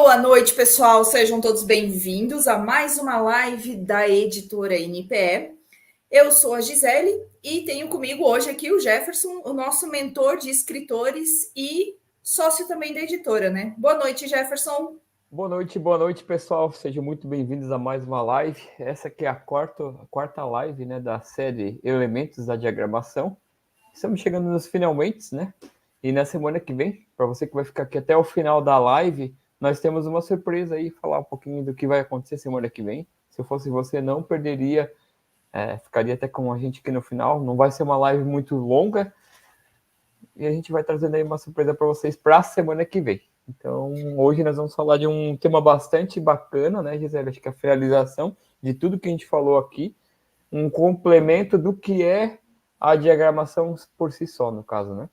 Boa noite, pessoal. Sejam todos bem-vindos a mais uma live da editora NPE. Eu sou a Gisele e tenho comigo hoje aqui o Jefferson, o nosso mentor de escritores e sócio também da editora, né? Boa noite, Jefferson. Boa noite, pessoal. Sejam muito bem-vindos a mais uma live. Essa aqui é a quarta live, né, da série Elementos da Diagramação. Estamos chegando nos finalmente, né? E na semana que vem, para você que vai ficar aqui até o final da live, nós temos uma surpresa aí, falar um pouquinho do que vai acontecer semana que vem. Se eu fosse você, não perderia, ficaria até com a gente aqui no final. Não vai ser uma live muito longa e a gente vai trazendo aí uma surpresa para vocês para a semana que vem. Então, hoje nós vamos falar de um tema bastante bacana, né, Gisele? Acho que a finalização de tudo que a gente falou aqui, um complemento do que é a diagramação por si só, no caso, né?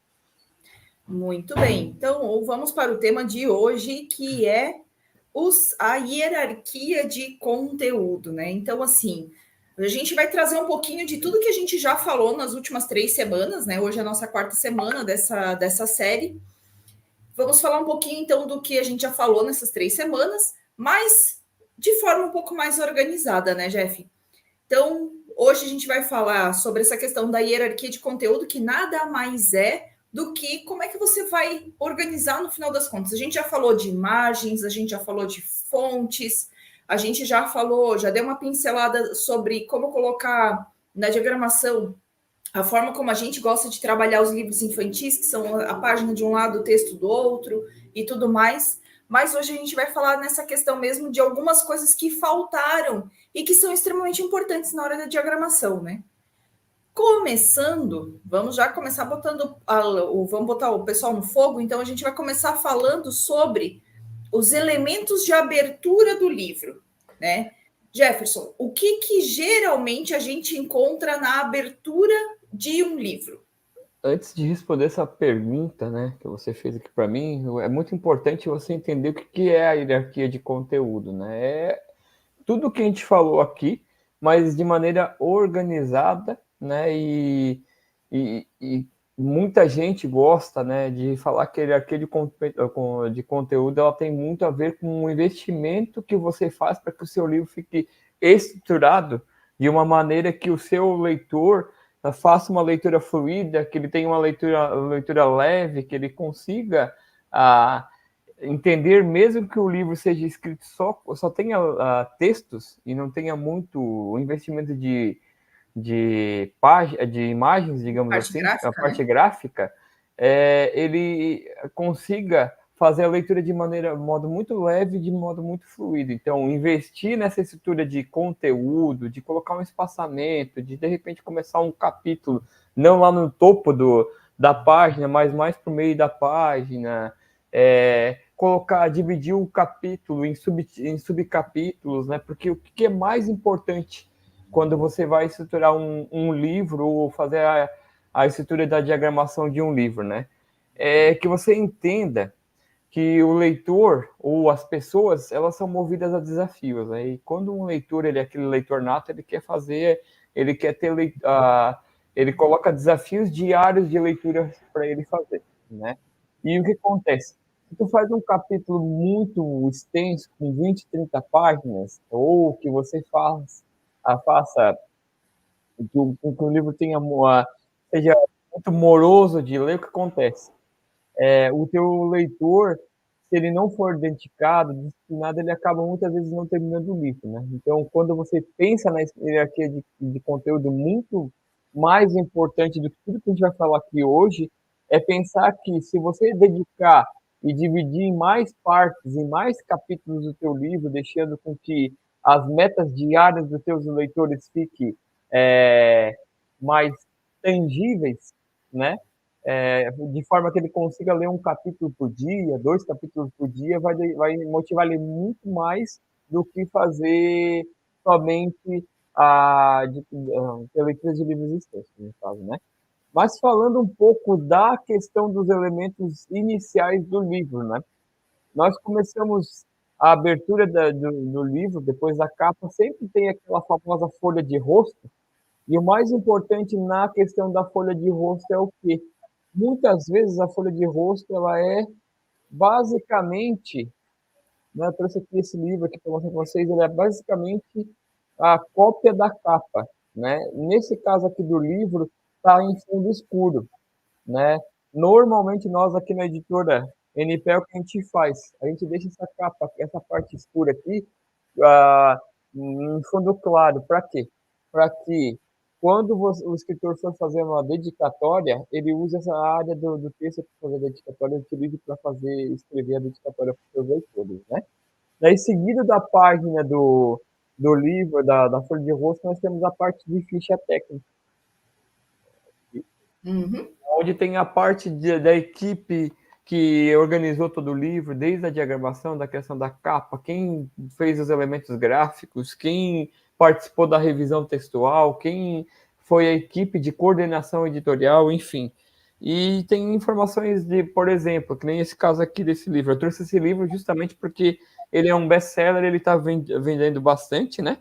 Muito bem. Então, vamos para o tema de hoje, que é a hierarquia de conteúdo, né? Então, assim, a gente vai trazer um pouquinho de tudo que a gente já falou nas últimas 3 semanas, né? Hoje é a nossa quarta semana dessa série. Vamos falar um pouquinho, então, do que a gente já falou nessas 3 semanas, mas de forma um pouco mais organizada, né, Jeff? Então, hoje a gente vai falar sobre essa questão da hierarquia de conteúdo, que nada mais é do que como é que você vai organizar no final das contas. A gente já falou de imagens, a gente já falou de fontes, a gente já falou, já deu uma pincelada sobre como colocar na diagramação a forma como a gente gosta de trabalhar os livros infantis, que são a página de um lado, o texto do outro e tudo mais. Mas hoje a gente vai falar nessa questão mesmo de algumas coisas que faltaram e que são extremamente importantes na hora da diagramação, né? Começando, vamos já começar vamos botar o pessoal no fogo, então a gente vai começar falando sobre os elementos de abertura do livro, né? Jefferson, o que geralmente a gente encontra na abertura de um livro? Antes de responder essa pergunta, né, que você fez aqui para mim, é muito importante você entender o que é a hierarquia de conteúdo, né? É tudo que a gente falou aqui, mas de maneira organizada, né? E muita gente gosta, né, de falar que a hierarquia de conteúdo ela tem muito a ver com o investimento que você faz para que o seu livro fique estruturado de uma maneira que o seu leitor faça uma leitura fluida, que ele tenha uma leitura leve, que ele consiga entender, mesmo que o livro seja escrito só tenha textos e não tenha muito investimento de imagens, digamos Parte assim, a gráfica, parte né? gráfica, ele consiga fazer a leitura de modo muito leve, de modo muito fluido. Então, investir nessa estrutura de conteúdo, de colocar um espaçamento, de repente começar um capítulo, não lá no topo da página, mas mais para o meio da página, dividir o capítulo em subcapítulos, né? Porque o que é mais importante quando você vai estruturar um livro ou fazer a estrutura da diagramação de um livro, né? É que você entenda que o leitor ou as pessoas, elas são movidas a desafios, né? E quando um leitor, ele é aquele leitor nato, ele quer ter, ele coloca desafios diários de leitura para ele fazer, né? E o que acontece? Se tu faz um capítulo muito extenso, com 20, 30 páginas, ou que você faça que o livro seja muito moroso de ler, o que acontece? O teu leitor, se ele não for dedicado, disciplinado, ele acaba muitas vezes não terminando o livro, né? Então, quando você pensa na hierarquia de conteúdo, muito mais importante do que tudo que a gente vai falar aqui hoje, é pensar que se você dedicar e dividir em mais partes, em mais capítulos do teu livro, deixando com que as metas diárias dos teus leitores fiquem mais tangíveis, né? De forma que ele consiga ler um capítulo por dia, 2 capítulos por dia, vai motivar ele muito mais do que fazer somente a leitura de livros extensos, no caso, né? Mas falando um pouco da questão dos elementos iniciais do livro, né? Nós começamos a abertura do livro, depois da capa, sempre tem aquela famosa folha de rosto, e o mais importante na questão da folha de rosto é o quê? Muitas vezes a folha de rosto ela é basicamente né? Eu trouxe aqui esse livro aqui para mostrar para vocês, ele é basicamente a cópia da capa, né? Nesse caso aqui do livro, está em fundo escuro, né? Normalmente nós aqui na editora NPE, o que a gente faz? A gente deixa essa capa, essa parte escura aqui, ah, em fundo claro. Para quê? Para que quando o escritor for fazer uma dedicatória, ele use essa área do texto para fazer a dedicatória, ele utilize para escrever a dedicatória para os seus leitores, né? Daí, seguido da página do livro, da folha de rosto, nós temos a parte de ficha técnica, Uhum. onde tem a parte da equipe que organizou todo o livro, desde a diagramação, da criação da capa, quem fez os elementos gráficos, quem participou da revisão textual, quem foi a equipe de coordenação editorial, enfim. E tem informações de, por exemplo, que nem esse caso aqui desse livro. Eu trouxe esse livro justamente porque ele é um best-seller, ele está vendendo bastante, né?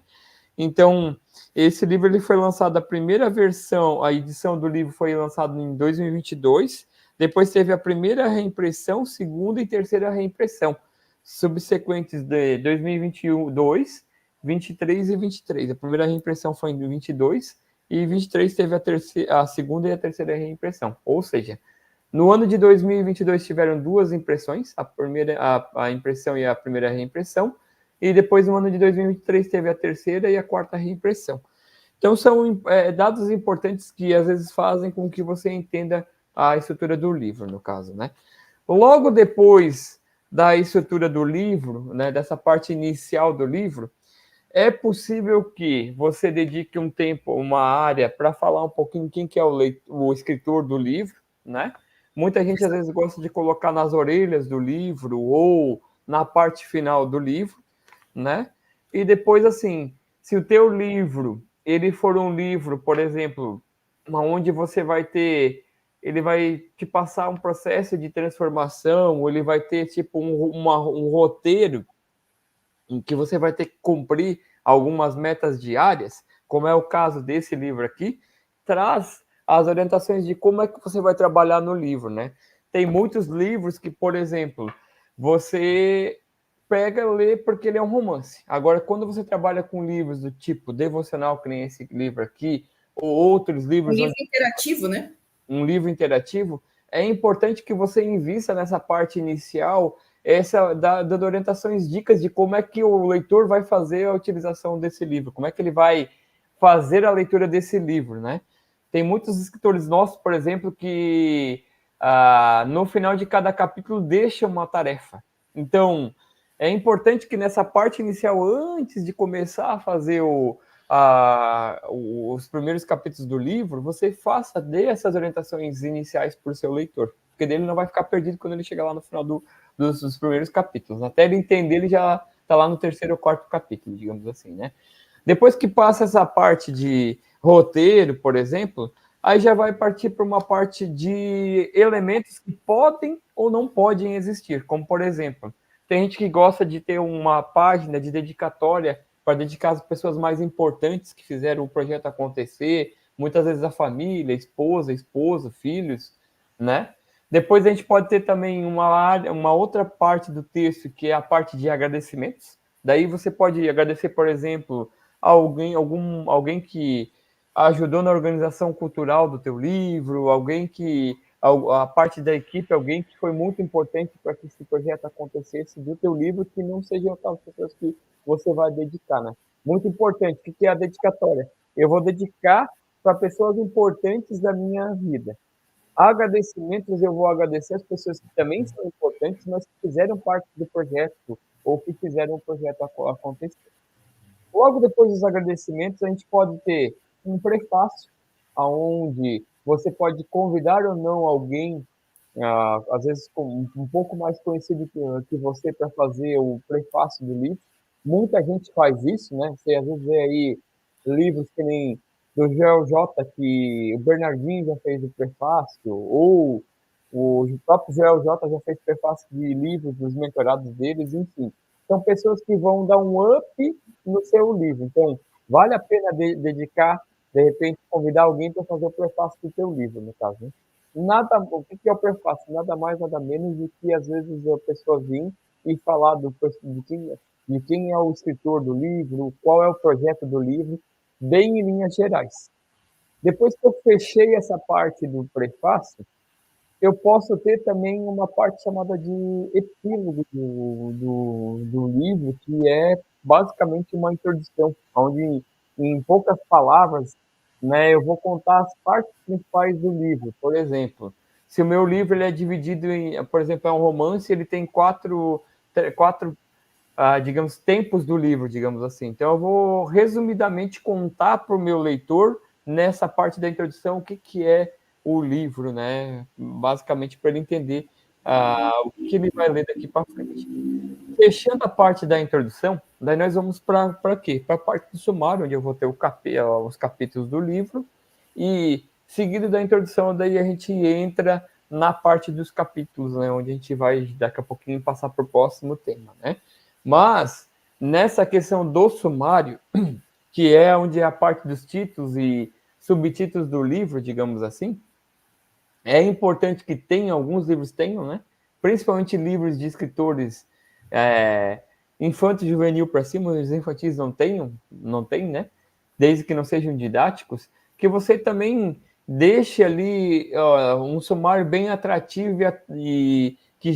Então, esse livro ele foi lançado, a primeira versão, a edição do livro foi lançada em 2022, depois teve a primeira reimpressão, segunda e terceira reimpressão, subsequentes de 2022, 23 e 23. A primeira reimpressão foi em 22 e 23 teve a segunda e a terceira reimpressão. Ou seja, no ano de 2022 tiveram duas impressões, a impressão e a primeira reimpressão, e depois no ano de 2023 teve a terceira e a quarta reimpressão. Então são dados importantes que às vezes fazem com que você entenda a estrutura do livro, no caso, né? Logo depois da estrutura do livro, né, dessa parte inicial do livro, é possível que você dedique um tempo, uma área, para falar um pouquinho quem que é o escritor do livro, né? Muita gente às vezes gosta de colocar nas orelhas do livro ou na parte final do livro, né? E depois, assim, se o teu livro, ele for um livro, por exemplo, onde você vai ter, ele vai te passar um processo de transformação, ou ele vai ter, tipo, um roteiro em que você vai ter que cumprir algumas metas diárias, como é o caso desse livro aqui, traz as orientações de como é que você vai trabalhar no livro, né? Tem muitos livros que, por exemplo, você pega, lê porque ele é um romance. Agora, quando você trabalha com livros do tipo devocional, que nem esse livro aqui, ou outros Um livros livro onde interativo, né? um livro interativo, é importante que você invista nessa parte inicial, dando orientações, dicas de como é que o leitor vai fazer a utilização desse livro, como é que ele vai fazer a leitura desse livro, né? Tem muitos escritores nossos, por exemplo, que no final de cada capítulo deixam uma tarefa. Então, é importante que nessa parte inicial, antes de começar a fazer os primeiros capítulos do livro, você dê essas orientações iniciais para o seu leitor, porque dele não vai ficar perdido quando ele chegar lá no final dos primeiros capítulos. Até ele entender, ele já está lá no terceiro ou quarto capítulo, digamos assim, né? Depois que passa essa parte de roteiro, por exemplo, aí já vai partir para uma parte de elementos que podem ou não podem existir, como por exemplo, tem gente que gosta de ter uma página de dedicatória para dedicar as pessoas mais importantes que fizeram o projeto acontecer, muitas vezes a família, esposa, esposo, filhos, né? Depois a gente pode ter também uma outra parte do texto que é a parte de agradecimentos. Daí você pode agradecer, por exemplo, alguém que ajudou na organização cultural do teu livro, alguém que a parte da equipe, alguém que foi muito importante para que esse projeto acontecesse do teu livro, que não sejam aquelas pessoas que você vai dedicar, né? Muito importante, o que é a dedicatória? Eu vou dedicar para pessoas importantes da minha vida. Agradecimentos, eu vou agradecer as pessoas que também são importantes, mas que fizeram parte do projeto ou que fizeram o projeto acontecer. Logo depois dos agradecimentos, a gente pode ter um prefácio, aonde você pode convidar ou não alguém, às vezes um pouco mais conhecido que você, para fazer o prefácio do livro. Muita gente faz isso, né? Você às vezes vê aí livros que nem do Joel J, que o Bernardinho já fez o prefácio, ou o próprio Joel J já fez prefácio de livros dos mentorados deles, enfim. São pessoas que vão dar um up no seu livro. Então, vale a pena dedicar, de repente, convidar alguém para fazer o prefácio do seu livro, no caso. Né? O que é o prefácio? Nada mais, nada menos do que, às vezes, a pessoa vir e falar de quem é o escritor do livro, qual é o projeto do livro, bem em linhas gerais. Depois que eu fechei essa parte do prefácio, eu posso ter também uma parte chamada de epílogo do livro, que é basicamente uma introdução, onde, em poucas palavras, né, eu vou contar as partes principais do livro. Por exemplo, se o meu livro ele é dividido em, por exemplo, é um romance, ele tem quatro digamos, tempos do livro, digamos assim. Então, eu vou resumidamente contar para o meu leitor, nessa parte da introdução, o que é o livro, né? Basicamente, para ele entender o que ele vai ler daqui para frente. Fechando a parte da introdução, daí nós vamos para quê? Para a parte do sumário, onde eu vou ter os capítulos do livro, e seguido da introdução, daí a gente entra na parte dos capítulos, né? Onde a gente vai, daqui a pouquinho, passar para o próximo tema, né? Mas, nessa questão do sumário, que é onde é a parte dos títulos e subtítulos do livro, digamos assim, é importante que tenha, alguns livros tenham, né? Principalmente livros de escritores infanto juvenil para cima, os infantis não tem, né? Desde que não sejam didáticos, que você também deixe ali um sumário bem atrativo e que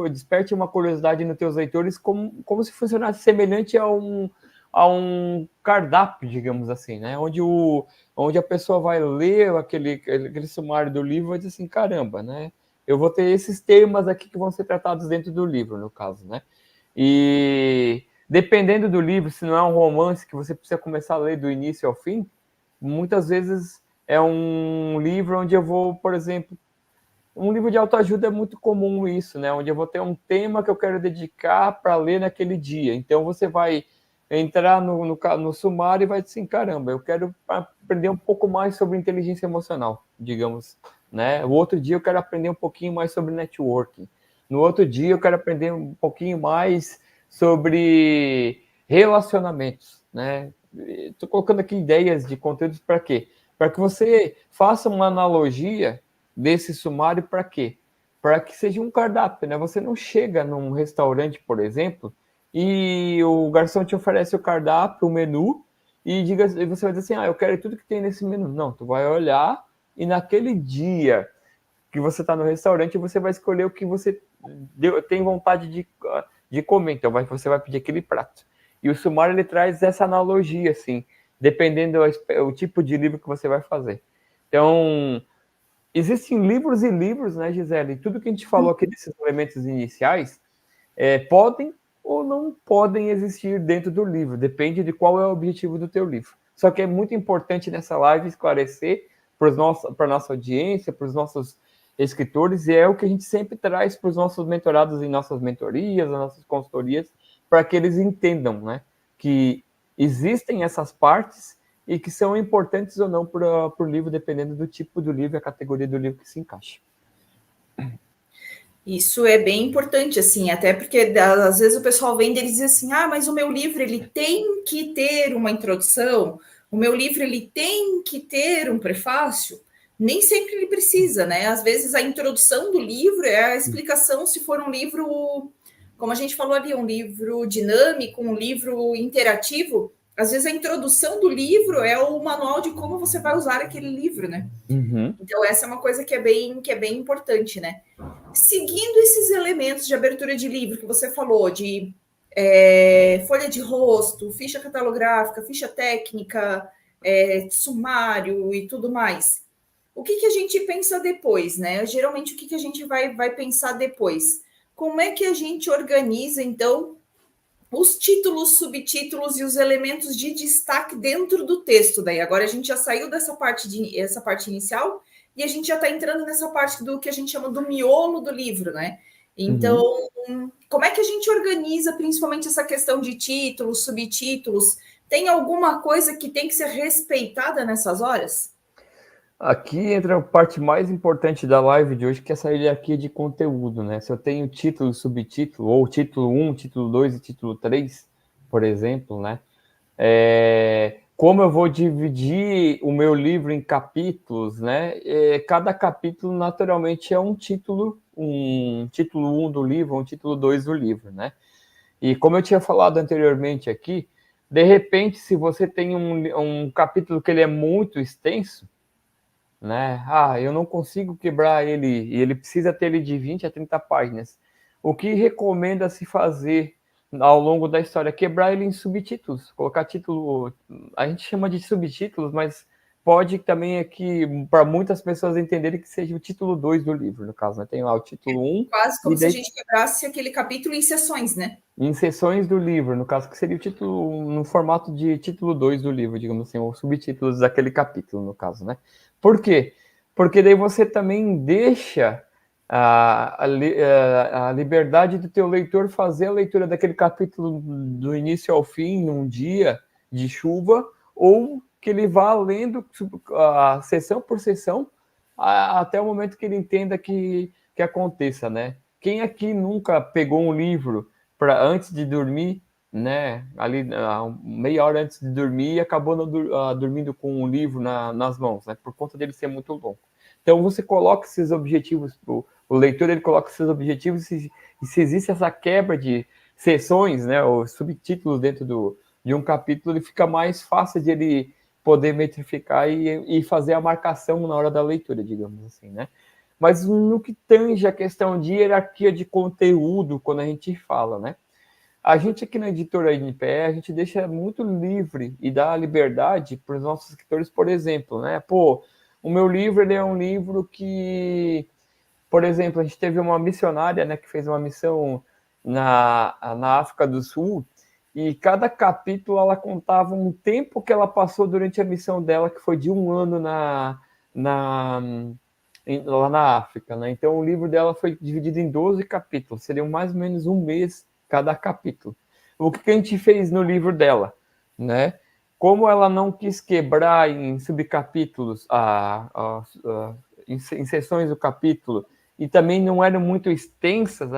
desperte uma curiosidade nos teus leitores, como se funcionasse semelhante a um cardápio, digamos assim, né? Onde a pessoa vai ler aquele sumário do livro e vai dizer assim, caramba, né? Eu vou ter esses temas aqui que vão ser tratados dentro do livro, no caso, né? E dependendo do livro, se não é um romance que você precisa começar a ler do início ao fim, muitas vezes é um livro onde eu vou, por exemplo, um livro de autoajuda é muito comum isso, né? Onde eu vou ter um tema que eu quero dedicar para ler naquele dia. Então você vai entrar no sumário e vai dizer assim, caramba, eu quero aprender um pouco mais sobre inteligência emocional, digamos, né? O outro dia eu quero aprender um pouquinho mais sobre networking. No outro dia eu quero aprender um pouquinho mais sobre relacionamentos, né? Estou colocando aqui ideias de conteúdos para quê? Para que você faça uma analogia desse sumário para quê? Para que seja um cardápio, né? Você não chega num restaurante, por exemplo, e o garçom te oferece o cardápio, o menu, e você vai dizer assim, eu quero tudo que tem nesse menu. Não, tu vai olhar e naquele dia que você está no restaurante, você vai escolher o que você tem vontade de comer. Então, você vai pedir aquele prato. E o sumário, ele traz essa analogia, assim, dependendo do tipo de livro que você vai fazer. Então, existem livros e livros, né, Gisele? Tudo que a gente falou aqui desses elementos iniciais podem ou não podem existir dentro do livro. Depende de qual é o objetivo do teu livro. Só que é muito importante nessa live esclarecer para a nossa audiência, para os nossos escritores, e é o que a gente sempre traz para os nossos mentorados em nossas mentorias, nas nossas consultorias, para que eles entendam, né, que existem essas partes e que são importantes ou não para o livro, dependendo do tipo do livro e a categoria do livro que se encaixa. Isso é bem importante, assim, até porque às vezes o pessoal vem e eles diz assim, mas o meu livro ele tem que ter uma introdução, o meu livro ele tem que ter um prefácio. Nem sempre ele precisa, né? Às vezes a introdução do livro é a explicação se for um livro, como a gente falou ali, um livro dinâmico, um livro interativo. Às vezes a introdução do livro é o manual de como você vai usar aquele livro, né? Uhum. Então essa é uma coisa que é bem importante, né? Seguindo esses elementos de abertura de livro que você falou, de folha de rosto, ficha catalográfica, ficha técnica, sumário e tudo mais, o que a gente pensa depois, né? Geralmente, o que a gente vai pensar depois? Como é que a gente organiza, então, os títulos, subtítulos e os elementos de destaque dentro do texto? Daí agora a gente já saiu dessa parte inicial e a gente já está entrando nessa parte do que a gente chama do miolo do livro, né? Então, como é que a gente organiza principalmente essa questão de títulos, subtítulos? Tem alguma coisa que tem que ser respeitada nessas horas? Aqui entra a parte mais importante da live de hoje, que é essa hierarquia de conteúdo, né? Se eu tenho título, subtítulo, ou título 1, título 2 e título 3, por exemplo, né? como eu vou dividir o meu livro em capítulos, né? Cada capítulo, naturalmente, é um título 1 do livro, um título 2 do livro, né? E como eu tinha falado anteriormente aqui, de repente, se você tem um capítulo que ele é muito extenso, né? Eu não consigo quebrar ele, e ele precisa ter ele de 20 a 30 páginas. O que recomenda-se fazer ao longo da história? Quebrar ele em subtítulos, colocar título, a gente chama de subtítulos, mas pode também aqui, para muitas pessoas entenderem que seja o título 2 do livro, no caso, né? Tem lá o título 1. Quase como E se a daí, gente quebrasse aquele capítulo em sessões, né? em seções do livro, no caso, que seria o título, no formato de título 2 do livro, digamos assim, ou subtítulos daquele capítulo, no caso, né? Por quê? Porque daí você também deixa a liberdade do teu leitor fazer a leitura daquele capítulo do início ao fim, num dia de chuva, ou que ele vá lendo sessão por sessão até o momento que ele entenda que aconteça, né? Quem aqui nunca pegou um livro para antes de dormir, né? Ali meia hora antes de dormir, e acabou dormindo com um livro nas mãos, né? Por conta dele ser muito longo. Então você coloca esses objetivos, o leitor ele coloca esses objetivos e se existe essa quebra de sessões, né? Ou subtítulos dentro de um capítulo, ele fica mais fácil de ele poder metrificar e fazer a marcação na hora da leitura, digamos assim, né? Mas no que tange a questão de hierarquia de conteúdo, quando a gente fala, né? A gente aqui na editora NPE, a gente deixa muito livre e dá liberdade para os nossos escritores, por exemplo, né? Pô, o meu livro ele é um livro que, por exemplo, a gente teve uma missionária, né, que fez uma missão na África do Sul, e cada capítulo ela contava um tempo que ela passou durante a missão dela, que foi de 1 ano lá na África, né? Então o livro dela foi dividido em 12 capítulos, seriam mais ou menos um mês cada capítulo. O que a gente fez no livro dela, né? Como ela não quis quebrar em subcapítulos, em seções do capítulo, e também não eram muito extensas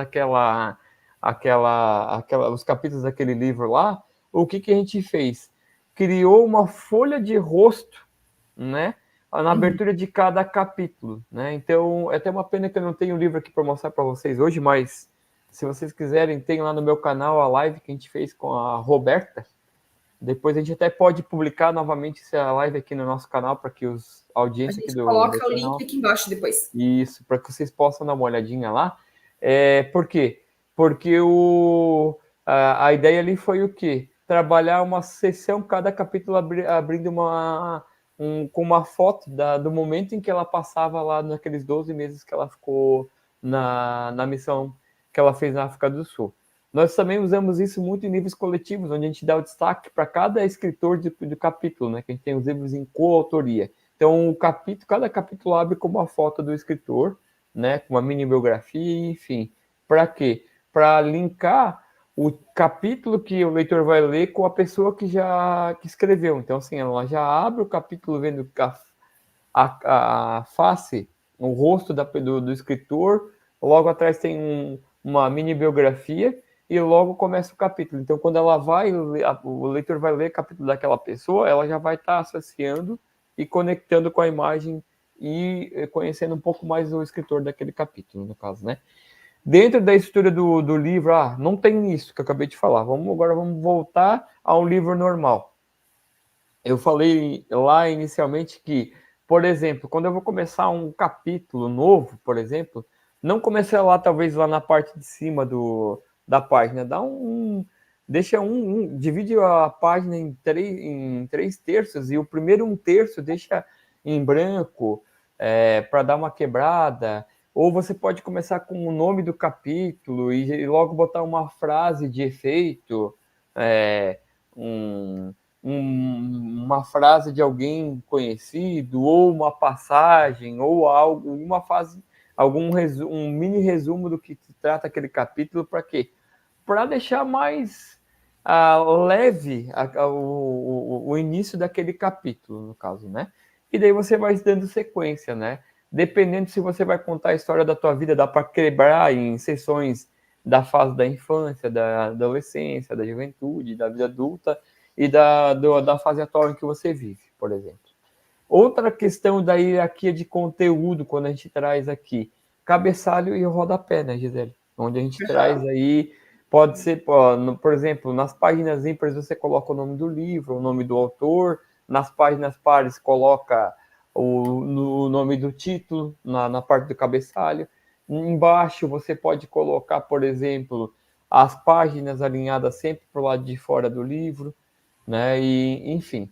os capítulos daquele livro lá, o que a gente fez? Criou uma folha de rosto, né? Na abertura de cada capítulo, né? Então, é até uma pena que eu não tenho o livro aqui para mostrar para vocês hoje, mas se vocês quiserem, tem lá no meu canal a live que a gente fez com a Roberta. Depois a gente até pode publicar novamente essa live aqui no nosso canal para que a A audiência aqui gente do coloca o canal... link aqui embaixo depois. Isso, para que vocês possam dar uma olhadinha lá. Por quê? Porque a ideia ali foi o quê? Trabalhar uma sessão, cada capítulo abrindo com uma foto do momento em que ela passava lá naqueles 12 meses que ela ficou na missão que ela fez na África do Sul. Nós também usamos isso muito em livros coletivos, onde a gente dá o destaque para cada escritor do capítulo, né? Que a gente tem os livros em coautoria. Então, cada capítulo abre com uma foto do escritor, né? Com uma mini biografia, enfim. Para quê? Para linkar o capítulo que o leitor vai ler com a pessoa que escreveu. Então, assim, ela já abre o capítulo vendo a face, o rosto do escritor, logo atrás tem uma mini biografia e logo começa o capítulo. Então, quando ela o leitor vai ler o capítulo daquela pessoa, ela já vai estar associando e conectando com a imagem e conhecendo um pouco mais o escritor daquele capítulo, no caso, né? Dentro da estrutura do livro, não tem isso que eu acabei de falar. Agora vamos voltar a um livro normal. Eu falei lá inicialmente que, por exemplo, quando eu vou começar um capítulo novo, por exemplo, não comecei lá, talvez lá na parte de cima da página, divide a página em 3/3 e o primeiro 1/3 deixa em branco para dar uma quebrada, ou você pode começar com o nome do capítulo e logo botar uma frase de efeito, uma frase de alguém conhecido, ou uma passagem, ou algo, uma fase, um mini resumo do que trata aquele capítulo, para quê? Para deixar mais leve o início daquele capítulo, no caso, né? E daí você vai dando sequência, né? Dependendo se você vai contar a história da tua vida, dá para quebrar em sessões da fase da infância, da adolescência, da juventude, da vida adulta, e da fase atual em que você vive, por exemplo. Outra questão da hierarquia de conteúdo, quando a gente traz aqui, cabeçalho e rodapé, né, Gisele? Onde a gente traz aí, pode ser, por exemplo, nas páginas ímpares você coloca o nome do livro, o nome do autor, nas páginas pares coloca o nome do título, na parte do cabeçalho. Embaixo você pode colocar, por exemplo, as páginas alinhadas sempre para o lado de fora do livro, né? E, enfim.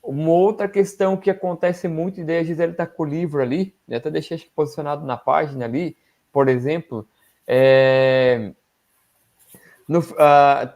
Uma outra questão que acontece muito, e daí a Gisele está com o livro ali, eu até deixei posicionado na página ali, por exemplo,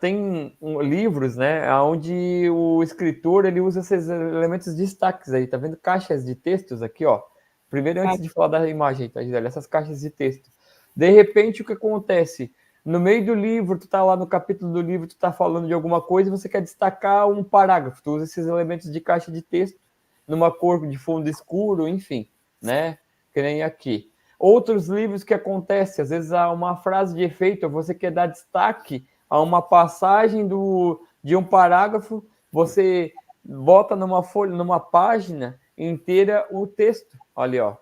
tem livros, né, onde o escritor ele usa esses elementos de destaques aí, tá vendo? Caixas de textos aqui, ó. Primeiro, antes de falar da imagem, tá, Gisele? Essas caixas de texto. De repente, o que acontece? No meio do livro, tu tá lá no capítulo do livro, tu tá falando de alguma coisa e você quer destacar um parágrafo. Tu usa esses elementos de caixa de texto numa cor de fundo escuro, enfim, né? Que nem aqui. Outros livros que acontece, às vezes há uma frase de efeito, você quer dar destaque a uma passagem de um parágrafo, você bota numa folha, numa página inteira o texto. Olha, ó,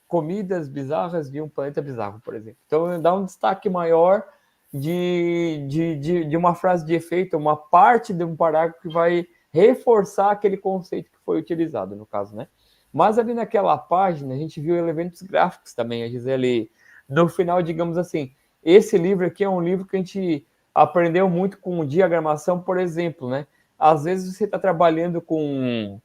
comidas bizarras de um planeta bizarro, por exemplo. Então, dá um destaque maior de uma frase de efeito, uma parte de um parágrafo que vai reforçar aquele conceito que foi utilizado, no caso, né? Mas ali naquela página, a gente viu elementos gráficos também, a Gisele. No final, digamos assim, esse livro aqui é um livro que a gente aprendeu muito com diagramação, por exemplo, né? Às vezes você está trabalhando com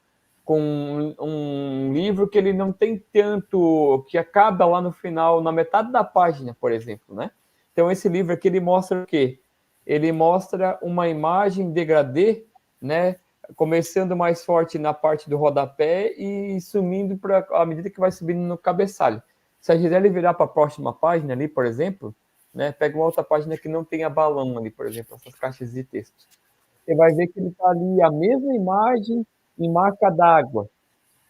um livro que ele não tem tanto, que acaba lá no final, na metade da página, por exemplo, né? Então, esse livro aqui, ele mostra o quê? Ele mostra uma imagem degradê, né? Começando mais forte na parte do rodapé e sumindo à medida que vai subindo no cabeçalho. Se a Gisele virar para a próxima página ali, por exemplo, né? Pega uma outra página que não tenha balão ali, por exemplo, essas caixas de texto. Você vai ver que ele está ali a mesma imagem em marca d'água.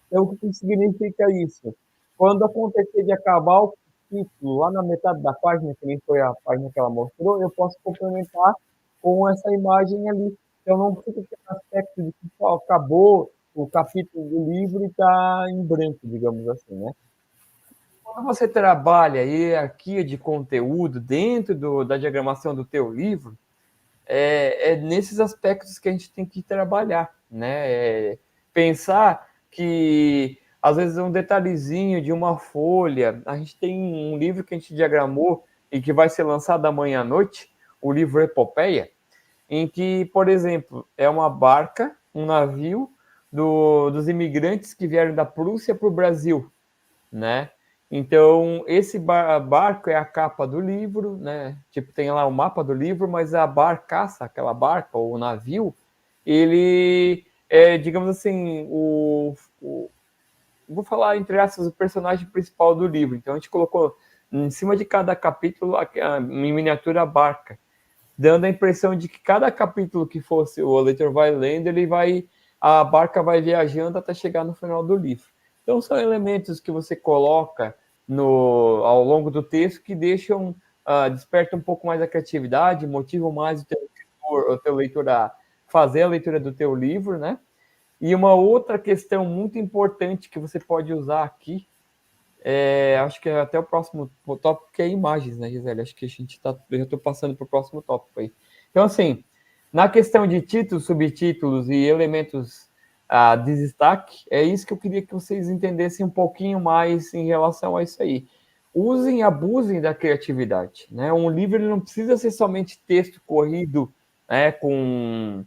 Então, o que significa isso? Quando acontecer de acabar o título lá na metade da página, que nem foi a página que ela mostrou, eu posso complementar com essa imagem ali. Então, não fica aquele aspecto de que só acabou o capítulo do livro e está em branco, digamos assim, né? Quando você trabalha a hierarquia de conteúdo dentro da diagramação do teu livro, é nesses aspectos que a gente tem que trabalhar, né? Pensar que, às vezes, um detalhezinho de uma folha, a gente tem um livro que a gente diagramou e que vai ser lançado amanhã à noite, o livro Epopeia, em que, por exemplo, é uma barca, um navio dos imigrantes que vieram da Prússia para o Brasil, né? Então, esse barco é a capa do livro, né? Tipo, tem lá o mapa do livro, mas a barcaça, aquela barca, ou o navio, ele é, digamos assim, vou falar entre aspas, o personagem principal do livro. Então, a gente colocou em cima de cada capítulo, em miniatura, a barca, dando a impressão de que cada capítulo que fosse o leitor vai lendo, a barca vai viajando até chegar no final do livro. Então, são elementos que você coloca ao longo do texto que deixam, despertam um pouco mais a criatividade, motivam mais o teu leitor a fazer a leitura do teu livro, né? E uma outra questão muito importante que você pode usar aqui, acho que até o próximo tópico, que é imagens, né, Gisele? Acho que eu estou passando para o próximo tópico aí. Então, assim, na questão de títulos, subtítulos e elementos de destaque, é isso que eu queria que vocês entendessem um pouquinho mais em relação a isso aí. Usem e abusem da criatividade, né? Um livro ele não precisa ser somente texto corrido, né, com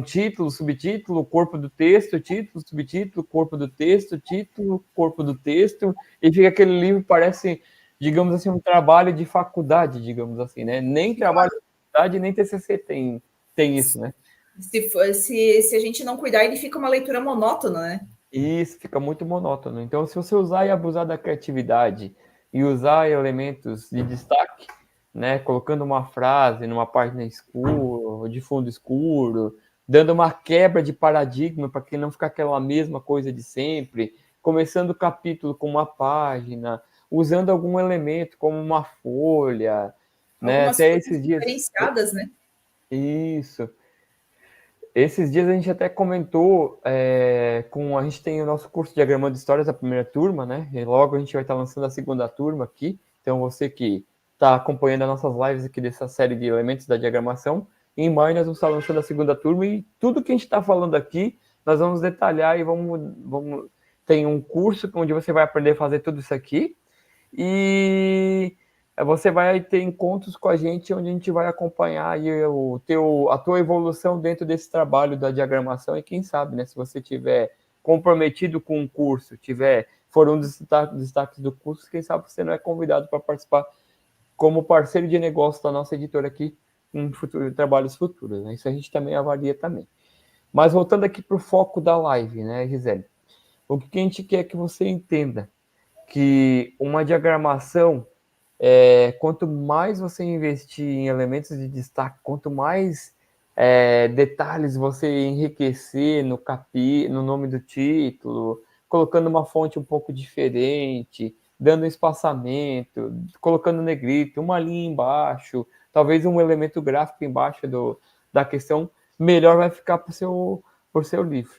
título, subtítulo, corpo do texto, título, subtítulo, corpo do texto, título, corpo do texto, e fica aquele livro, parece, digamos assim, um trabalho de faculdade, digamos assim, né? Nem trabalho de faculdade, nem TCC tem isso, né? Se a gente não cuidar, ele fica uma leitura monótona, né? Isso fica muito monótono. Então, se você usar e abusar da criatividade e usar elementos de destaque, né, colocando uma frase numa página escura, de fundo escuro, dando uma quebra de paradigma para que não ficar aquela mesma coisa de sempre, começando o capítulo com uma página, usando algum elemento como uma folha, né, Algumas até coisas esses dias. diferenciadas, né? Isso. Esses dias a gente até comentou, a gente tem o nosso curso de Diagramando Histórias, a primeira turma, né? E logo a gente vai estar lançando a segunda turma aqui. Então, você que está acompanhando as nossas lives aqui dessa série de elementos da diagramação, em maio nós vamos estar lançando a segunda turma e tudo que a gente está falando aqui, nós vamos detalhar e vamos... Tem um curso onde você vai aprender a fazer tudo isso aqui e você vai ter encontros com a gente onde a gente vai acompanhar aí a tua evolução dentro desse trabalho da diagramação e quem sabe, né, se você tiver comprometido com o curso, for um dos destaques do curso, quem sabe você não é convidado para participar como parceiro de negócio da nossa editora aqui em trabalhos futuros, né? Isso a gente também avalia também. Mas voltando aqui para o foco da live, né, Gisele? O que a gente quer que você entenda? Que uma diagramação, quanto mais você investir em elementos de destaque, quanto mais detalhes você enriquecer no nome do título, colocando uma fonte um pouco diferente, dando espaçamento, colocando negrito, uma linha embaixo, talvez um elemento gráfico embaixo da questão, melhor vai ficar para o seu livro.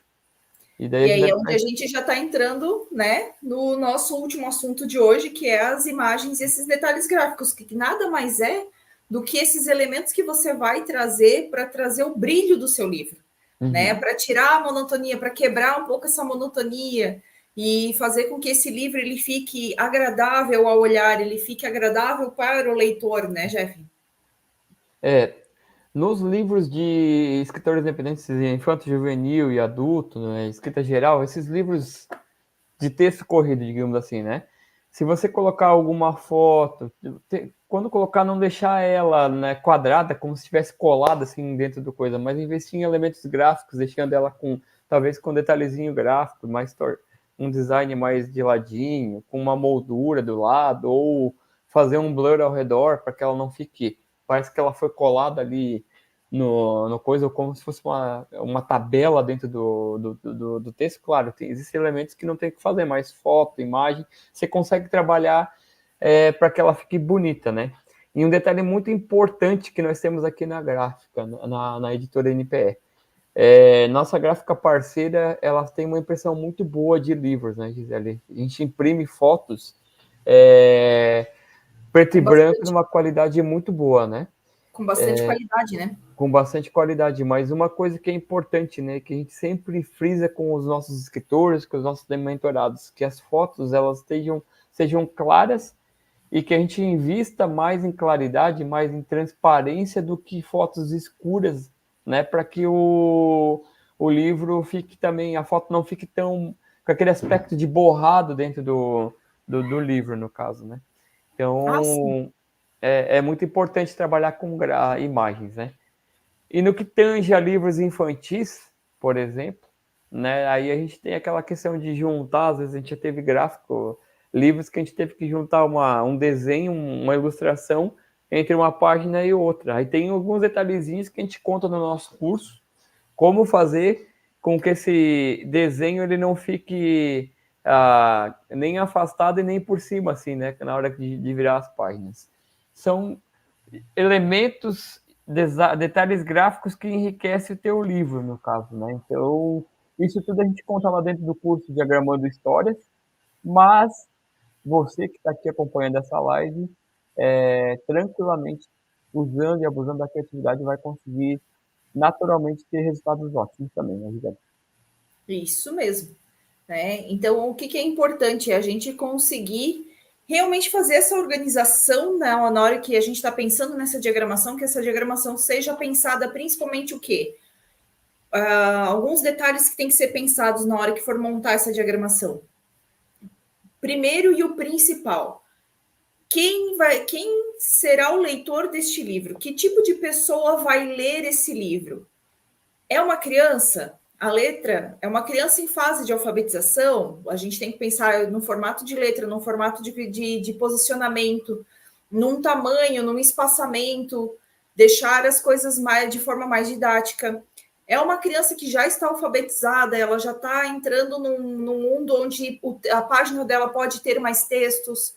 E aí é onde a gente já está entrando, né, no nosso último assunto de hoje, que é as imagens e esses detalhes gráficos, que nada mais é do que esses elementos que você vai trazer para trazer o brilho do seu livro, né, para tirar a monotonia, para quebrar um pouco essa monotonia e fazer com que esse livro ele fique agradável ao olhar, ele fique agradável para o leitor, né, Jeff? Nos livros de escritores independentes, infanto, juvenil e adulto, né, escrita geral, esses livros de texto corrido, digamos assim, né? Se você colocar alguma foto, quando colocar, não deixar ela, né, quadrada, como se estivesse colada assim dentro do coisa, mas investir em elementos gráficos, deixando ela talvez com detalhezinho gráfico, um design mais de ladinho, com uma moldura do lado, ou fazer um blur ao redor para que ela não fique, parece que ela foi colada ali no coisa, ou como se fosse uma tabela dentro do texto. Claro, existem elementos que não tem que fazer, mas foto, imagem, você consegue trabalhar para que ela fique bonita, né? E um detalhe muito importante que nós temos aqui na gráfica, na editora NPE. Nossa gráfica parceira, ela tem uma impressão muito boa de livros, né, Gisele? A gente imprime fotos preto e branco numa qualidade muito boa, né? Com bastante qualidade, né? Com bastante qualidade, mas uma coisa que é importante, né, que a gente sempre frisa com os nossos escritores, com os nossos mentorados, que as fotos elas sejam claras e que a gente invista mais em claridade, mais em transparência do que fotos escuras, né, para que o livro fique também, a foto não fique tão com aquele aspecto de borrado dentro do livro, no caso, né? Então, é muito importante trabalhar com imagens, né? E no que tange a livros infantis, por exemplo, né, aí a gente tem aquela questão de juntar, às vezes a gente já teve gráfico, livros que a gente teve que juntar um desenho, uma ilustração entre uma página e outra. Aí tem alguns detalhezinhos que a gente conta no nosso curso, como fazer com que esse desenho ele não fique nem afastado e nem por cima, assim, né, na hora de virar as páginas. São elementos, detalhes gráficos que enriquecem o teu livro, no caso, né? Então, isso tudo a gente conta lá dentro do curso Diagramando Histórias, mas você que está aqui acompanhando essa live, tranquilamente, usando e abusando da criatividade, vai conseguir naturalmente ter resultados ótimos também, né, Gisele? Isso mesmo. Né? Então, o que é importante é a gente conseguir realmente fazer essa organização, né, na hora que a gente está pensando nessa diagramação, que essa diagramação seja pensada principalmente o quê? Alguns detalhes que têm que ser pensados na hora que for montar essa diagramação. Primeiro e o principal, quem será o leitor deste livro? Que tipo de pessoa vai ler esse livro? É uma criança? A letra é uma criança em fase de alfabetização? A gente tem que pensar no formato de letra, no formato de posicionamento, num tamanho, num espaçamento, deixar as coisas de forma mais didática. É uma criança que já está alfabetizada, ela já está entrando num mundo onde a página dela pode ter mais textos.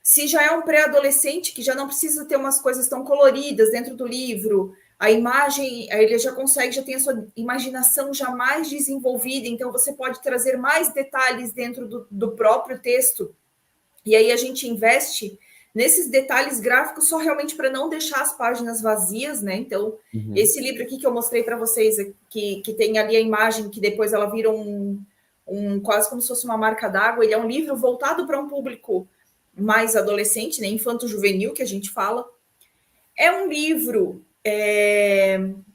Se já é um pré-adolescente que já não precisa ter umas coisas tão coloridas dentro do livro, a imagem, ele já consegue, já tem a sua imaginação já mais desenvolvida, então você pode trazer mais detalhes dentro do próprio texto, e aí a gente investe nesses detalhes gráficos só realmente para não deixar as páginas vazias, né? Então, esse livro aqui que eu mostrei para vocês, que tem ali a imagem, que depois ela vira quase como se fosse uma marca d'água, ele é um livro voltado para um público mais adolescente, né? Infanto-juvenil, que a gente fala. É um livro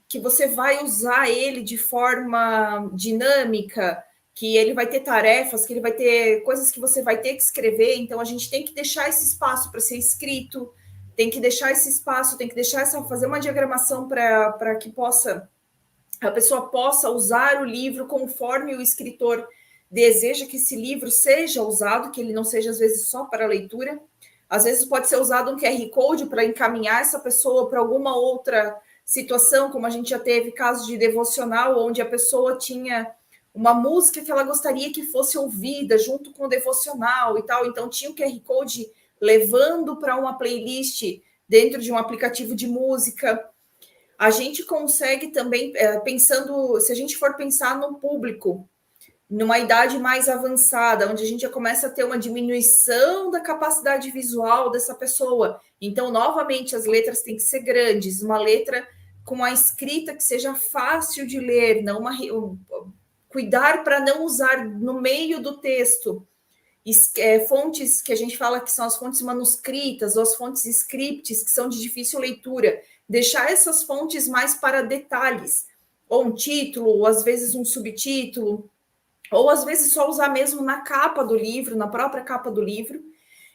que você vai usar ele de forma dinâmica, que ele vai ter tarefas, que ele vai ter coisas que você vai ter que escrever, então a gente tem que deixar esse espaço para ser escrito, tem que deixar esse espaço, tem que deixar fazer uma diagramação para que a pessoa possa usar o livro conforme o escritor deseja que esse livro seja usado, que ele não seja, às vezes, só para leitura. Às vezes pode ser usado um QR Code para encaminhar essa pessoa para alguma outra situação, como a gente já teve casos de devocional, onde a pessoa tinha uma música que ela gostaria que fosse ouvida junto com o devocional e tal. Então, tinha um QR Code levando para uma playlist dentro de um aplicativo de música. A gente consegue também, pensando, se a gente for pensar no público, numa idade mais avançada, onde a gente já começa a ter uma diminuição da capacidade visual dessa pessoa. Então, novamente, as letras têm que ser grandes, uma letra com a escrita que seja fácil de ler, não cuidar para não usar no meio do texto fontes que a gente fala que são as fontes manuscritas ou as fontes scripts, que são de difícil leitura, deixar essas fontes mais para detalhes, ou um título, ou às vezes um subtítulo, ou às vezes só usar mesmo na capa do livro, na própria capa do livro.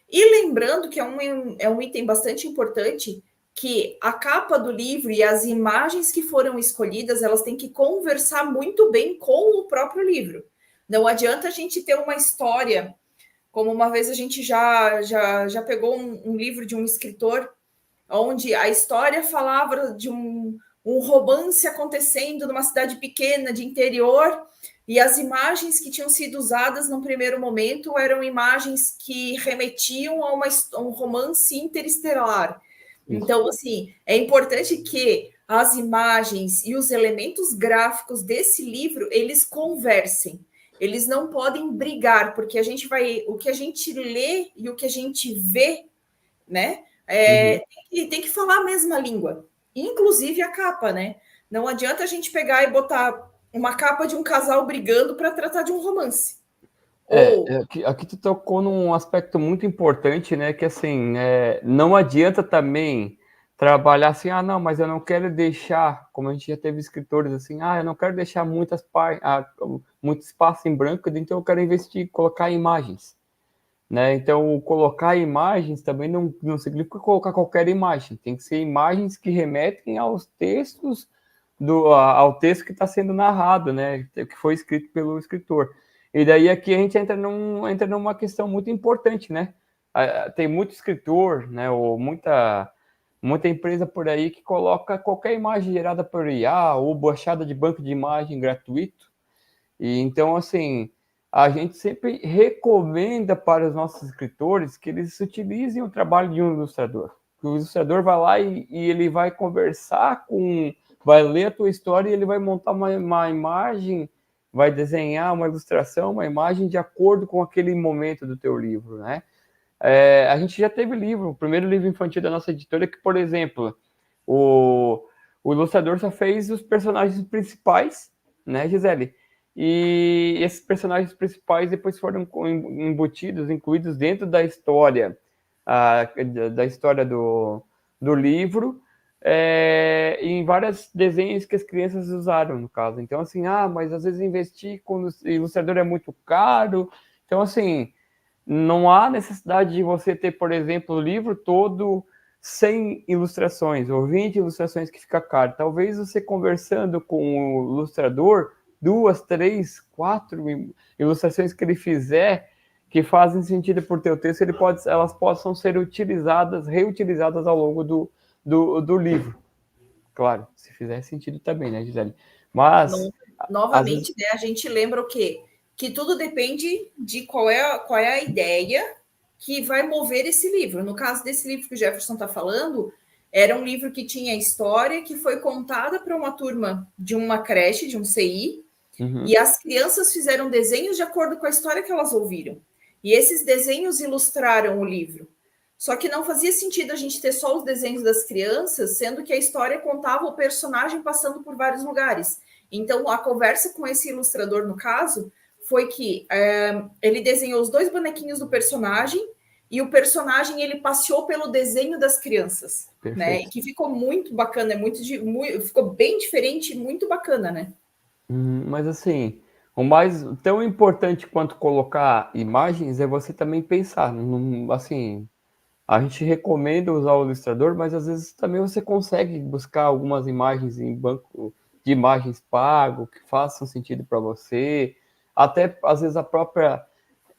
E lembrando que é um item bastante importante, que a capa do livro e as imagens que foram escolhidas, elas têm que conversar muito bem com o próprio livro. Não adianta a gente ter uma história, como uma vez a gente já pegou um livro de um escritor, onde a história falava de um romance acontecendo numa cidade pequena de interior, e as imagens que tinham sido usadas no primeiro momento eram imagens que remetiam a um romance interestelar. Então, assim, é importante que as imagens e os elementos gráficos desse livro, eles conversem. Eles não podem brigar, porque o que a gente lê e o que a gente vê, né? Tem que falar a mesma língua, inclusive a capa, né? Não adianta a gente pegar e botar uma capa de um casal brigando para tratar de um romance. Aqui tu tocou num aspecto muito importante, né? Que assim, não adianta também trabalhar assim, não, mas eu não quero deixar, como a gente já teve escritores assim, eu não quero deixar muito espaço em branco, então eu quero investir, colocar imagens, né? Então, colocar imagens também não significa colocar qualquer imagem, tem que ser imagens que remetem aos textos, ao texto que está sendo narrado, né? Que foi escrito pelo escritor. E daí aqui a gente entra numa questão muito importante, né? Tem muito escritor, né? Ou muita empresa por aí que coloca qualquer imagem gerada por IA ou baixada de banco de imagem gratuito. E então, assim, a gente sempre recomenda para os nossos escritores que eles utilizem o trabalho de um ilustrador. Que o ilustrador vai lá e ele vai conversar vai ler a tua história e ele vai montar uma imagem, vai desenhar uma ilustração, uma imagem de acordo com aquele momento do teu livro, né? A gente já teve o primeiro livro infantil da nossa editora, que, por exemplo, o ilustrador só fez os personagens principais, né, Gisele? E esses personagens principais depois foram incluídos dentro da história, da história do livro, em vários desenhos que as crianças usaram, no caso. Então, assim, mas às vezes investir com o ilustrador é muito caro. Então, assim, não há necessidade de você ter, por exemplo, o livro todo 100 ilustrações ou 20 ilustrações que fica caro. Talvez você conversando com o ilustrador, 2, 3, 4 ilustrações que ele fizer que fazem sentido por teu texto, elas possam ser reutilizadas ao longo do livro. Claro, se fizer sentido também, né, Gisele? Mas... Novamente, né, a gente lembra o quê? Que tudo depende de qual é a ideia que vai mover esse livro. No caso desse livro que o Jefferson está falando, Era um livro que tinha história que foi contada para uma turma de uma creche, de um CI, e as crianças fizeram desenhos de acordo com a história que elas ouviram. E esses desenhos ilustraram o livro. Só que não fazia sentido a gente ter só os desenhos das crianças, sendo que a história contava o personagem passando por vários lugares. Então, a conversa com esse ilustrador, no caso, foi que ele desenhou os 2 bonequinhos do personagem e o personagem ele passeou pelo desenho das crianças, né? E que ficou muito bacana, ficou bem diferente, muito bacana, né? Mas assim, o mais tão importante quanto colocar imagens é você também pensar. Assim, a gente recomenda usar o ilustrador, mas às vezes também você consegue buscar algumas imagens em banco de imagens pago que façam sentido para você. Até às vezes a própria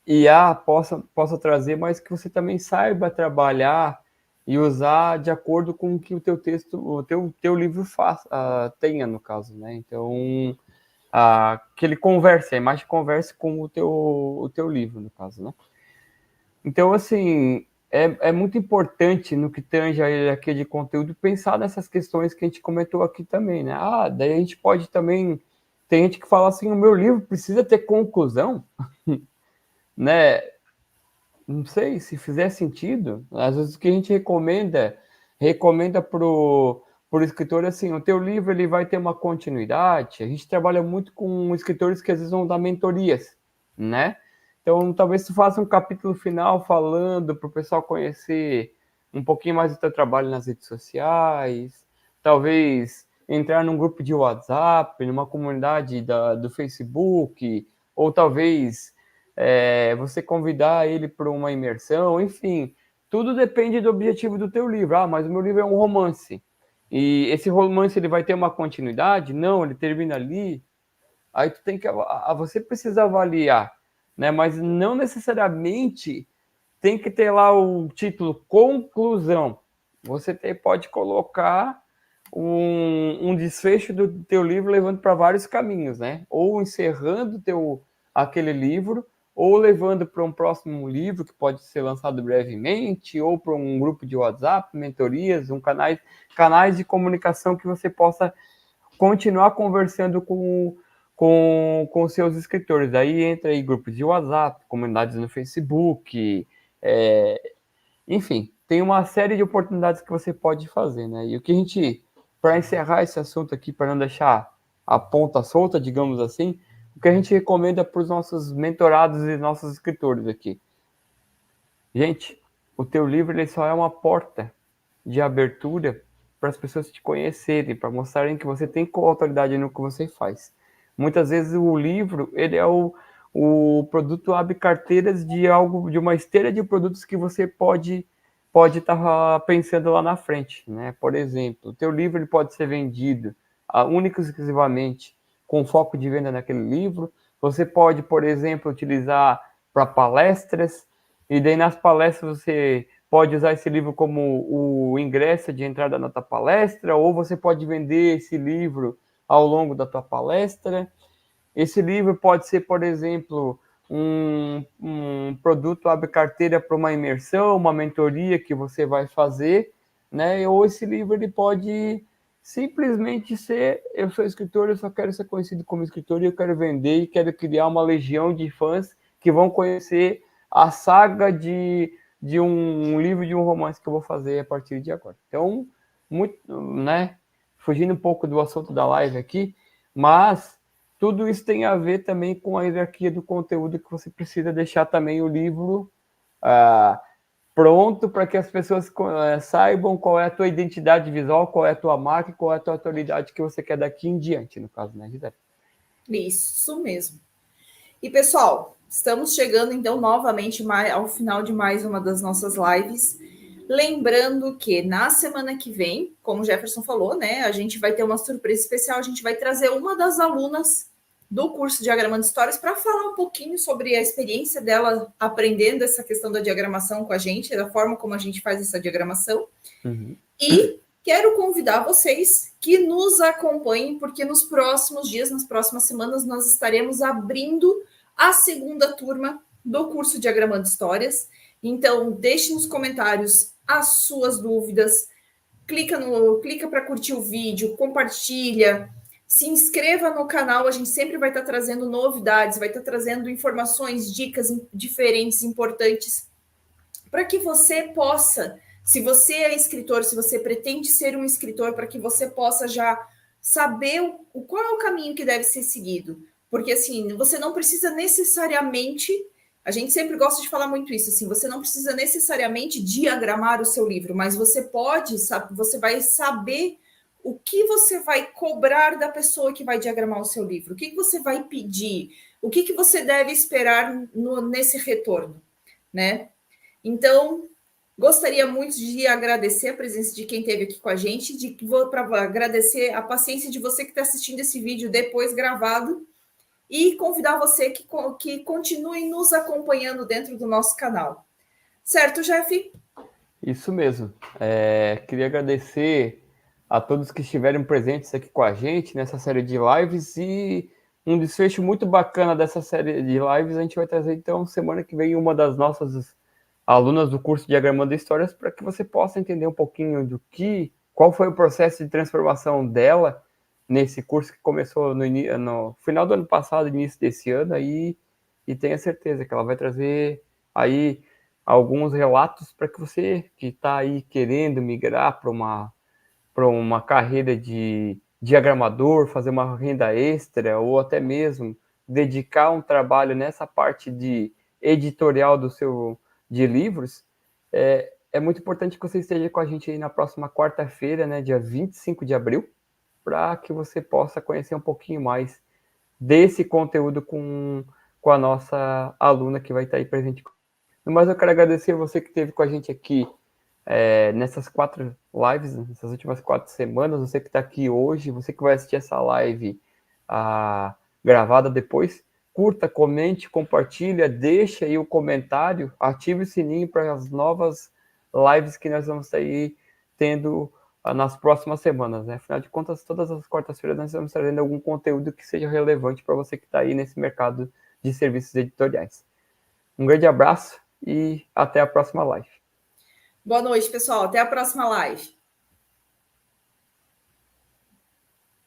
IA possa trazer, mas que você também saiba trabalhar e usar de acordo com o que o teu texto, teu livro tenha, no caso, né? Então, que ele converse, a imagem converse com o teu livro, no caso, né? Então, assim, é muito importante no que tange a hierarquia de conteúdo pensar nessas questões que a gente comentou aqui também, né? Daí a gente pode também... Tem gente que fala assim, o meu livro precisa ter conclusão, né? Não sei se fizer sentido. Às vezes o que a gente recomenda pro escritor assim, o teu livro ele vai ter uma continuidade. A gente trabalha muito com escritores que às vezes vão dar mentorias, né? Então, talvez tu faça um capítulo final falando para o pessoal conhecer um pouquinho mais do teu trabalho nas redes sociais, talvez entrar num grupo de WhatsApp, numa comunidade do Facebook, ou talvez você convidar ele para uma imersão, enfim, tudo depende do objetivo do teu livro. Mas o meu livro é um romance, e esse romance ele vai ter uma continuidade? Não, ele termina ali. Aí tu tem que, você precisa avaliar, né? Mas não necessariamente tem que ter lá o título conclusão. Você pode colocar um desfecho do teu livro levando para vários caminhos, né? Ou encerrando aquele livro, ou levando para um próximo livro que pode ser lançado brevemente, ou para um grupo de WhatsApp, mentorias, canais de comunicação que você possa continuar conversando com seus escritores. Daí entra aí grupos de WhatsApp, comunidades no Facebook, enfim, tem uma série de oportunidades que você pode fazer, né? E o que a gente, para encerrar esse assunto aqui, para não deixar a ponta solta, digamos assim, o que a gente recomenda para os nossos mentorados e nossos escritores aqui. Gente, o teu livro ele só é uma porta de abertura para as pessoas te conhecerem, para mostrarem que você tem autoridade no que você faz. Muitas vezes o livro ele é o produto abre carteiras de uma esteira de produtos que você pode estar pensando lá na frente, né? Por exemplo, o teu livro ele pode ser vendido única e exclusivamente com foco de venda naquele livro. Você pode, por exemplo, utilizar para palestras, e daí nas palestras você pode usar esse livro como o ingresso de entrada na tua palestra, ou você pode vender esse livro ao longo da tua palestra. Esse livro pode ser, por exemplo, um produto abre carteira para uma imersão, uma mentoria que você vai fazer, né? Ou esse livro ele pode simplesmente ser, eu sou escritor, eu só quero ser conhecido como escritor e eu quero vender e quero criar uma legião de fãs que vão conhecer a saga de um livro, de um romance que eu vou fazer a partir de agora. Então, muito, né? Fugindo um pouco do assunto da live aqui, mas tudo isso tem a ver também com a hierarquia do conteúdo que você precisa deixar também o livro pronto para que as pessoas saibam qual é a tua identidade visual, qual é a tua marca, qual é a tua autoridade que você quer daqui em diante, no caso, né, Gisele? Isso mesmo. E, pessoal, estamos chegando, então, novamente ao final de mais uma das nossas lives. Lembrando que na semana que vem, como o Jefferson falou, né, a gente vai ter uma surpresa especial. A gente vai trazer uma das alunas do curso Diagramando Histórias para falar um pouquinho sobre a experiência dela aprendendo essa questão da diagramação com a gente, da forma como a gente faz essa diagramação. Uhum. E quero convidar vocês que nos acompanhem, porque nos próximos dias, nas próximas semanas, nós estaremos abrindo a segunda turma do curso Diagramando Histórias. Então, deixe nos comentários as suas dúvidas, clica para curtir o vídeo, compartilha, se inscreva no canal, a gente sempre vai estar trazendo novidades, vai estar trazendo informações, dicas diferentes, importantes, para que você possa, se você é escritor, se você pretende ser um escritor, para que você possa já saber qual é o caminho que deve ser seguido. Porque, assim, você não precisa necessariamente, a gente sempre gosta de falar muito isso, assim, você não precisa necessariamente diagramar o seu livro, mas você pode, você vai saber o que você vai cobrar da pessoa que vai diagramar o seu livro, o que você vai pedir, o que você deve esperar nesse retorno, né? Então, gostaria muito de agradecer a presença de quem esteve aqui com a gente, para agradecer a paciência de você que está assistindo esse vídeo depois gravado e convidar você que continue nos acompanhando dentro do nosso canal. Certo, Jeff? Isso mesmo. Queria agradecer a todos que estiveram presentes aqui com a gente nessa série de lives e um desfecho muito bacana dessa série de lives a gente vai trazer então semana que vem uma das nossas alunas do curso Diagramando Histórias para que você possa entender um pouquinho qual foi o processo de transformação dela nesse curso que começou no final do ano passado, início desse ano aí, e tenha certeza que ela vai trazer aí alguns relatos para que você que está aí querendo migrar para uma carreira de diagramador, fazer uma renda extra ou até mesmo dedicar um trabalho nessa parte de editorial de livros, é muito importante que você esteja com a gente aí na próxima quarta-feira, né, dia 25 de abril, para que você possa conhecer um pouquinho mais desse conteúdo com a nossa aluna que vai estar aí presente. Mas eu quero agradecer você que esteve com a gente aqui nessas 4 lives, nessas últimas 4 semanas, você que está aqui hoje, você que vai assistir essa live gravada depois, curta, comente, compartilha, deixa aí o comentário, ative o sininho para as novas lives que nós vamos sair tendo nas próximas semanas, né? Afinal de contas, todas as quartas-feiras nós estamos trazendo algum conteúdo que seja relevante para você que está aí nesse mercado de serviços editoriais. Um grande abraço e até a próxima live. Boa noite, pessoal. Até a próxima live.